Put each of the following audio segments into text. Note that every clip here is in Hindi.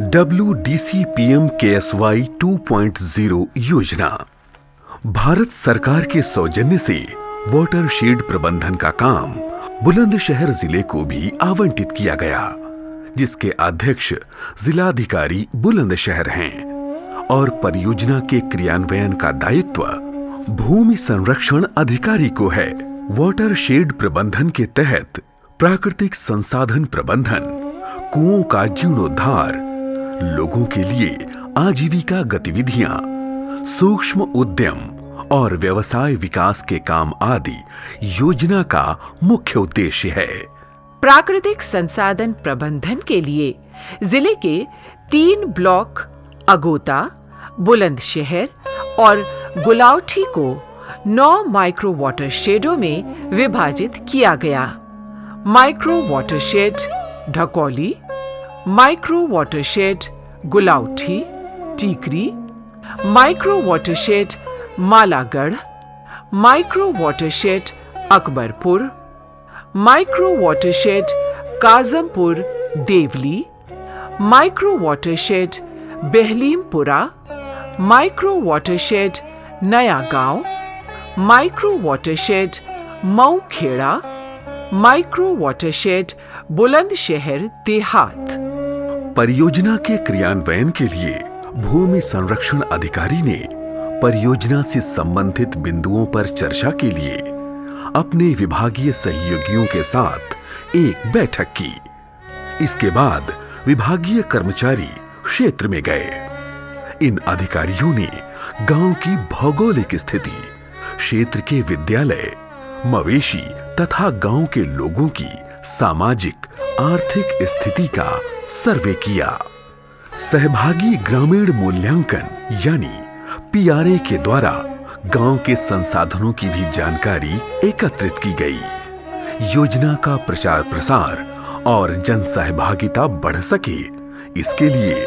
WDC-PM-KSY 2.0 योजना भारत सरकार के सौजन्य से वाटरशेड प्रबंधन का काम बुलंदशहर जिले को भी आवंटित किया गया, जिसके अध्यक्ष जिलाधिकारी बुलंदशहर हैं और परियोजना के क्रियान्वयन का दायित्व भूमि संरक्षण अधिकारी को है। वाटरशेड प्रबंधन के तहत प्राकृतिक संसाधन प्रबंधन, कुओं का जीर्णोद्धार, लोगों के लिए आजीविका गतिविधियां, सूक्ष्म उद्यम और व्यवसाय विकास के काम आदि योजना का मुख्य उद्देश्य है। प्राकृतिक संसाधन प्रबंधन के लिए जिले के 3 ब्लॉक अगोता, बुलंदशहर और गुलावठी को 9 माइक्रो वाटरशेडों में विभाजित किया गया। Micro watershed Dhakauli, micro watershed Gulaothi, Tikri, micro watershed Malagarh, micro watershed Akbarpur, micro watershed Kazampur Devli, micro watershed Behlimpura, micro watershed Naya Gaon, micro watershed Maukheda, micro watershed Bulandshahr Dehat. परियोजना के क्रियान्वयन के लिए भूमि संरक्षण अधिकारी ने परियोजना से संबंधित बिंदुओं पर चर्चा के लिए अपने विभागीय सहयोगियों के साथ एक बैठक की। इसके बाद विभागीय कर्मचारी क्षेत्र में गए। इन अधिकारियों ने गांव की भौगोलिक स्थिति, क्षेत्र के विद्यालय, मवेशी तथा गांव के लोगों की सामाजिक आर्थिक स्थिति का सर्वे किया। सहभागी ग्रामीण मूल्यांकन यानी PRA के द्वारा गांव के संसाधनों की भी जानकारी एकत्रित की गई। योजना का प्रचार प्रसार और जन सहभागिता बढ़ सके, इसके लिए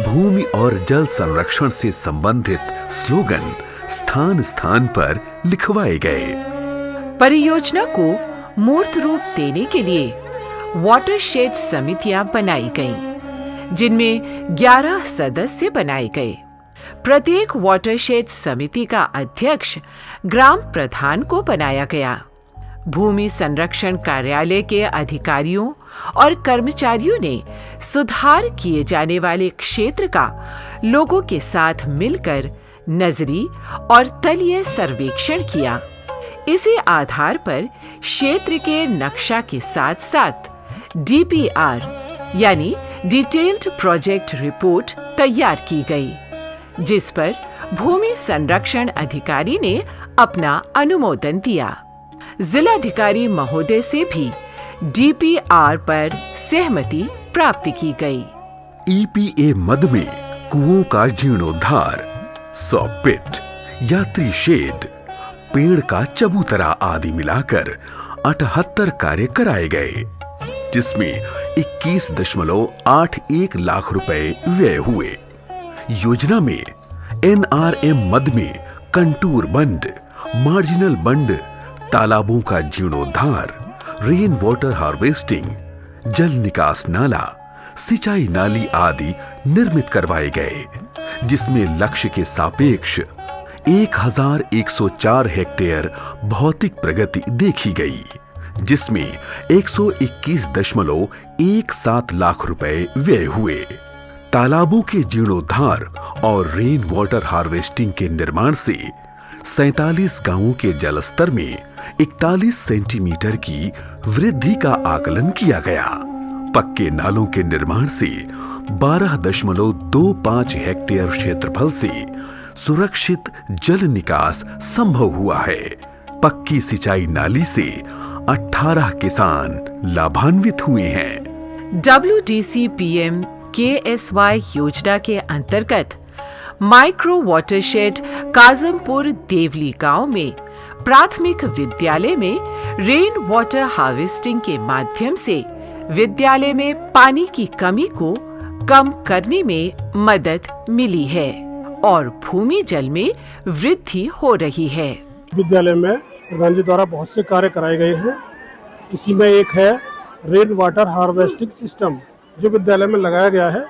भूमि और जल संरक्षण से संबंधित स्लोगन स्थान स्थान पर लिखवाए गए। परियोजना को मूर्त रूप देने के लिए वाटरशेड समितियां बनाई गईं, जिनमें 11 सदस्य बनाए गए। प्रत्येक वाटरशेड समिति का अध्यक्ष ग्राम प्रधान को बनाया गया। भूमि संरक्षण कार्यालय के अधिकारियों और कर्मचारियों ने सुधार किए जाने वाले क्षेत्र का लोगों के साथ मिलकर नजरी और तलीय सर्वेक्षण किया। इसी आधार पर क्षेत्र के नक्शा के साथ साथ DPR यानी डिटेल्ड प्रोजेक्ट रिपोर्ट तैयार की गई, जिस पर भूमि संरक्षण अधिकारी ने अपना अनुमोदन दिया। जिलाधिकारी महोदय से भी DPR पर सहमति प्राप्त की गई। EPA मद में कुओं का जीर्णोद्धार, सॉपिट, यात्री शेड, पेड़ का चबूतरा आदि मिलाकर 78 कार्य कराए गए, जिसमें 21.81 लाख रुपए व्यय हुए। योजना में NRM मद में कंटूर बंड, मार्जिनल बंड, तालाबों का जीर्णोद्धार, रेन वाटर हार्वेस्टिंग, जल निकास नाला, सिंचाई नाली आदि निर्मित करवाए गए, जिसमें लक्ष्य के सापेक्ष 1104 हेक्टेयर भौतिक प्रगति देखी गई, जिसमें 121.17 लाख रुपए व्यय हुए। तालाबों के जीर्णोद्धार और रेन वाटर हार्वेस्टिंग के निर्माण से 47 गांवों के जलस्तर में 41 सेंटीमीटर की वृद्धि का आकलन किया गया। पक्के नालों के निर्माण से 12.25 हेक्टेयर क्षेत्रफल से सुरक्षित जल निकास संभव हुआ है। पक्की सिंचाई नाली से 18 किसान लाभान्वित हुए हैं। WDC-PM-KSY योजना के अंतर्गत माइक्रो वाटरशेड काजमपुर देवली गांव में प्राथमिक विद्यालय में रेन वाटर हार्वेस्टिंग के माध्यम से विद्यालय में पानी की कमी को कम करने में मदद मिली है और भूमि जल में वृद्धि हो रही है। विद्यालय में प्रधान जी द्वारा बहुत से कार्य कराए गए हैं। इसी में एक है रेन वाटर हार्वेस्टिंग सिस्टम, जो विद्यालय में लगाया गया है।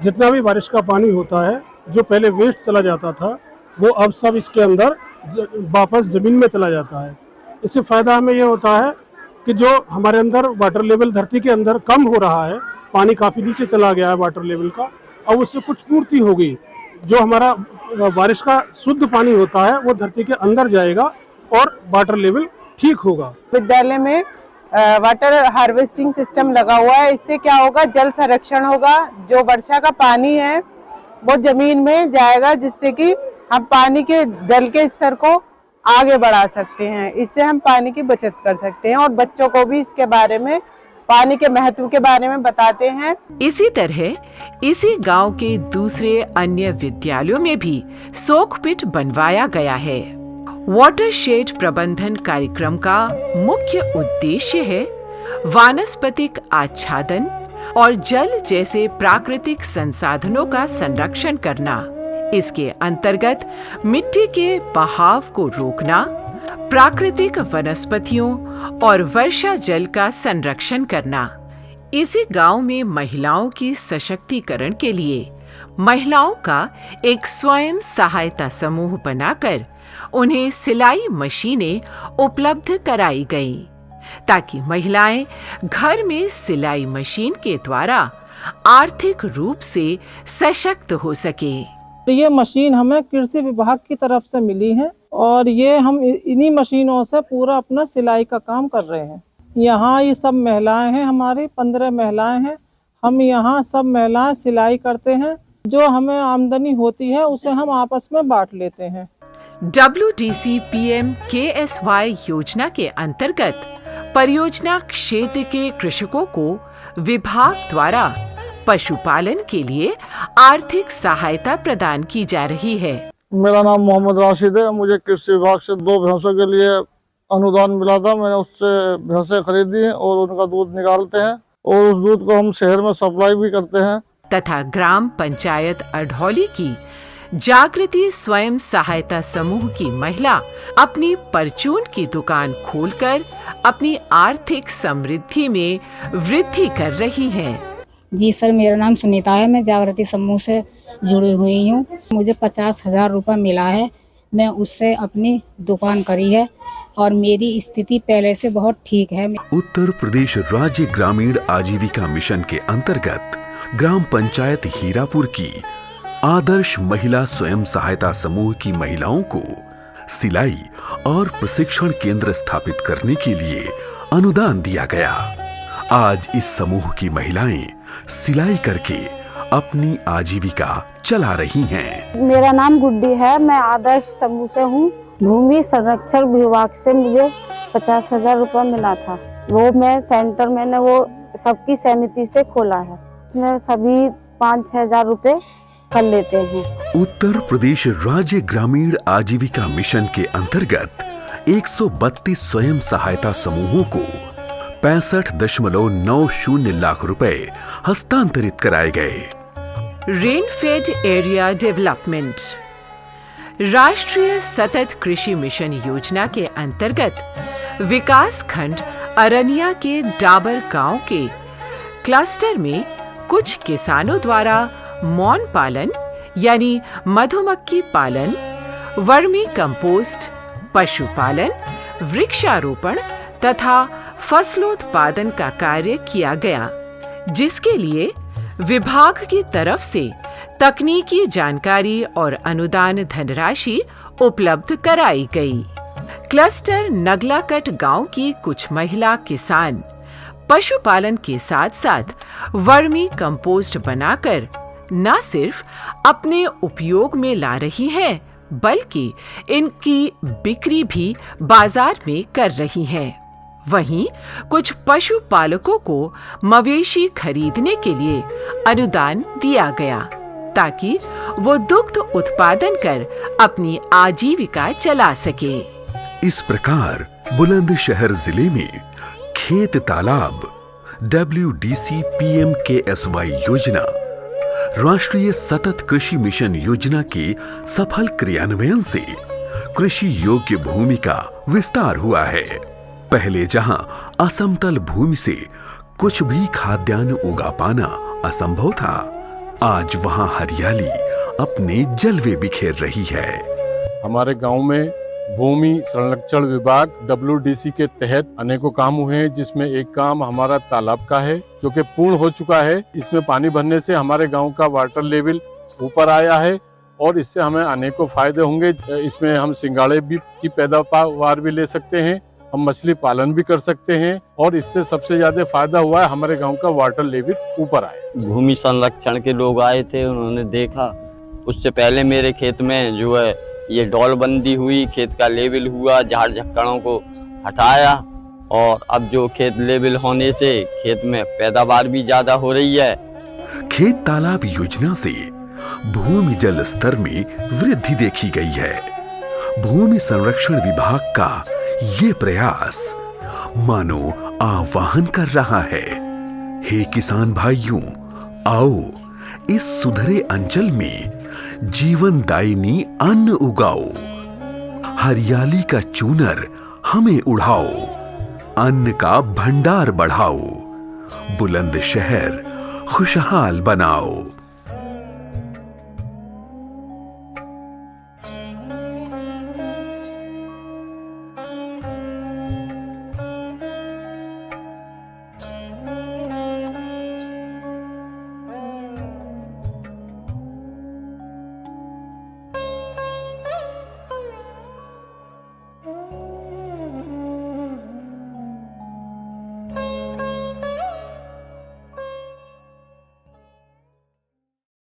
जितना भी बारिश का पानी होता है, जो पहले वेस्ट चला जाता था, वो अब सब इसके अंदर वापस ज़मीन में चला जाता है। इससे फ़ायदा हमें ये होता है कि जो हमारे अंदर वाटर लेवल धरती के अंदर कम हो रहा है, पानी काफ़ी नीचे चला गया है वाटर लेवल का, अब उससे कुछ पूर्ति होगी। जो हमारा बारिश का शुद्ध पानी होता है वो धरती के अंदर जाएगा और वाटर लेवल ठीक होगा। विद्यालय में वाटर हार्वेस्टिंग सिस्टम लगा हुआ है। इससे क्या होगा, जल संरक्षण होगा। जो वर्षा का पानी है वो जमीन में जाएगा, जिससे कि हम पानी के जल के स्तर को आगे बढ़ा सकते हैं। इससे हम पानी की बचत कर सकते हैं और बच्चों को भी इसके बारे में, पानी के महत्व के बारे में बताते हैं। इसी तरह इसी गांव के दूसरे अन्य विद्यालयों में भी सोक पिट बनवाया गया है। वाटरशेड प्रबंधन कार्यक्रम का मुख्य उद्देश्य है वानस्पतिक आच्छादन और जल जैसे प्राकृतिक संसाधनों का संरक्षण करना। इसके अंतर्गत मिट्टी के बहाव को रोकना, प्राकृतिक वनस्पतियों और वर्षा जल का संरक्षण करना। इसी गांव में महिलाओं की सशक्तिकरण के लिए महिलाओं का एक स्वयं सहायता समूह बनाकर उन्हें सिलाई मशीनें उपलब्ध कराई गईं, ताकि महिलाएं घर में सिलाई मशीन के द्वारा आर्थिक रूप से सशक्त हो सके। तो ये मशीन हमें कृषि विभाग की तरफ से मिली है और ये हम इन्हीं मशीनों से पूरा अपना सिलाई का काम कर रहे हैं। यहाँ ये सब महिलाएं हैं, हमारी 15 महिलाएं हैं। हम यहाँ सब महिलाएं सिलाई करते हैं। जो हमें आमदनी होती है उसे हम आपस में बांट लेते हैं। WDC-PM-KSY योजना के अंतर्गत परियोजना क्षेत्र के कृषकों को विभाग द्वारा पशुपालन के लिए आर्थिक सहायता प्रदान की जा रही है। मेरा नाम मोहम्मद राशिद है। मुझे कृषि विभाग से 2 भैंसों के लिए अनुदान मिला था। मैंने उससे भैंसें खरीदी हैं और उनका दूध निकालते हैं और उस दूध को हम शहर में सप्लाई भी करते हैं। तथा ग्राम पंचायत अढ़ौली की जागृति स्वयं सहायता समूह की महिला अपनी परचून की दुकान खोलकर अपनी आर्थिक समृद्धि में वृद्धि कर रही हैं। जी सर, मेरा नाम सुनीता है। मैं जागृति समूह से जुड़ी हुई हूँ। मुझे 50,000 रुपये मिला है। मैं उससे अपनी दुकान करी है और मेरी स्थिति पहले से बहुत ठीक है। उत्तर प्रदेश राज्य ग्रामीण आजीविका मिशन के अंतर्गत ग्राम पंचायत हीरापुर की आदर्श महिला स्वयं सहायता समूह की महिलाओं को सिलाई और प्रशिक्षण केंद्र स्थापित करने के लिए अनुदान दिया गया। आज इस समूह की महिलाएं सिलाई करके अपनी आजीविका चला रही हैं। मेरा नाम गुड्डी है। मैं आदर्श समूह से हूँ। भूमि संरक्षण विभाग से मुझे 50,000 रुपये मिला था। वो मैं सेंटर मैंने वो सबकी सहमति से खोला है। इसमें सभी 5-6 हजार रुपये कर लेते हैं। उत्तर प्रदेश राज्य ग्रामीण आजीविका मिशन के अंतर्गत 132 स्वयं सहायता समूहों को 65.90 लाख रुपए हस्तांतरित कराए गए। रेनफेड एरिया डेवलपमेंट राष्ट्रीय सतत कृषि मिशन योजना के अंतर्गत विकास खंड अरनिया के डाबर गांव के क्लस्टर में कुछ किसानों द्वारा मौन पालन यानी मधुमक्खी पालन, वर्मी कंपोस्ट, पशुपालन, वृक्षारोपण तथा फसलोत्पादन का कार्य किया गया, जिसके लिए विभाग की तरफ से तकनीकी जानकारी और अनुदान धनराशि उपलब्ध कराई गई। क्लस्टर नगलाकट गांव की कुछ महिला किसान पशुपालन के साथ साथ वर्मी कंपोस्ट बनाकर न सिर्फ अपने उपयोग में ला रही है, बल्कि इनकी बिक्री भी बाजार में कर रही हैं। वहीं कुछ पशुपालकों को मवेशी खरीदने के लिए अनुदान दिया गया, ताकि वो दुग्ध उत्पादन कर अपनी आजीविका चला सके। इस प्रकार बुलंदशहर जिले में खेत तालाब WDC-PM-KSY योजना राष्ट्रीय सतत कृषि मिशन योजना के सफल क्रियान्वयन से कृषि योग्य भूमि का विस्तार हुआ है। पहले जहां असमतल भूमि से कुछ भी खाद्यान्न उगा पाना असंभव था, आज वहां हरियाली अपने जलवे बिखेर रही है। हमारे गांव में भूमि संरक्षण विभाग WDC के तहत अनेकों काम हुए हैं, जिसमें एक काम हमारा तालाब का है जो कि पूर्ण हो चुका है। इसमें पानी भरने से हमारे गांव का वाटर लेवल ऊपर आया है और इससे हमें अनेकों फायदे होंगे। इसमें हम सिंगाड़े भी की पैदावार भी ले सकते हैं, हम मछली पालन भी कर सकते हैं और इससे सबसे ज्यादा फायदा हुआ है हमारे गांव का वाटर लेवल ऊपर आया। भूमि संरक्षण के लोग आए थे, उन्होंने देखा। उससे पहले मेरे खेत में जो है ये डॉलबंदी हुई, खेत का लेवल हुआ, झाड़ झक्कड़ों को हटाया और अब जो खेत लेवल होने से खेत में पैदावार भी ज्यादा हो रही है। खेत तालाब योजना से भूमि जल स्तर में वृद्धि देखी गई है। भूमि संरक्षण विभाग का ये प्रयास मानो आह्वान कर रहा है, हे किसान भाइयों, आओ इस सुधरे अंचल में जीवनदायिनी अन्न उगाओ, हरियाली का चूनर हमें उड़ाओ, अन्न का भंडार बढ़ाओ, बुलंद शहर खुशहाल बनाओ।